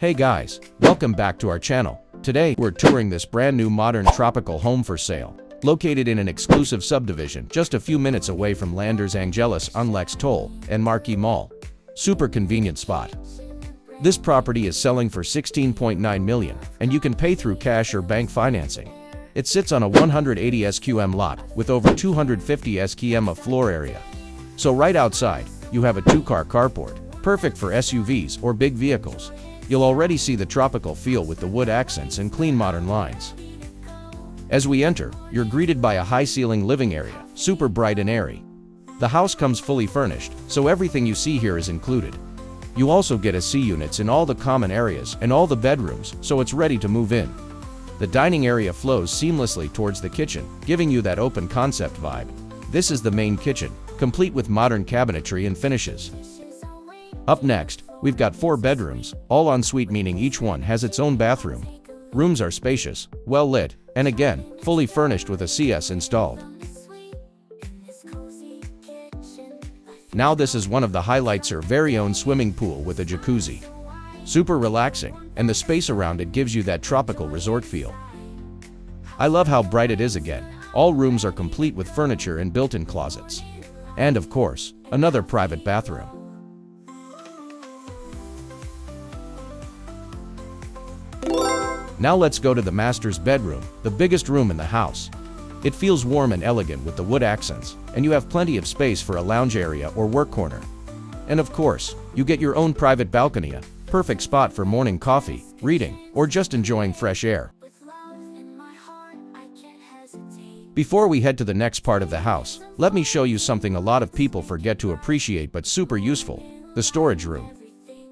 Hey guys, welcome back to our channel. Today, we're touring this brand new modern tropical home for sale, located in an exclusive subdivision just a few minutes away from Landers Angeles on Lex Toll and Marquee Mall. Super convenient spot. This property is selling for $16.9 million, and you can pay through cash or bank financing. It sits on a 180 SQM lot with over 250 SQM of floor area. So right outside, you have a two-car carport, perfect for SUVs or big vehicles. You'll already see the tropical feel with the wood accents and clean modern lines. As we enter, you're greeted by a high-ceiling living area, super bright and airy. The house comes fully furnished, so everything you see here is included. You also get AC units in all the common areas and all the bedrooms, so it's ready to move in. The dining area flows seamlessly towards the kitchen, giving you that open concept vibe. This is the main kitchen, complete with modern cabinetry and finishes. Up next, we've got 4 bedrooms, all en suite, meaning each one has its own bathroom. Rooms are spacious, well lit, and again, fully furnished with a CS installed. Now this is one of the highlights, our very own swimming pool with a jacuzzi. Super relaxing, and the space around it gives you that tropical resort feel. I love how bright it is again. All rooms are complete with furniture and built-in closets. And of course, another private bathroom. Now let's go to the master's bedroom, the biggest room in the house. It feels warm and elegant with the wood accents, and you have plenty of space for a lounge area or work corner. And of course, you get your own private balcony, a perfect spot for morning coffee, reading, or just enjoying fresh air. Before we head to the next part of the house, let me show you something a lot of people forget to appreciate but super useful: the storage room.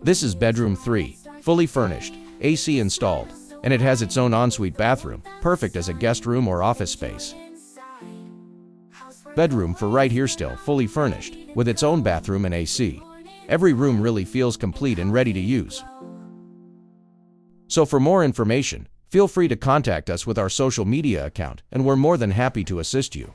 This is bedroom 3, fully furnished, AC installed, and it has its own ensuite bathroom, perfect as a guest room or office space. Bedroom 4 right here, still fully furnished, with its own bathroom and AC. Every room really feels complete and ready to use. So for more information, feel free to contact us with our social media account, and we're more than happy to assist you.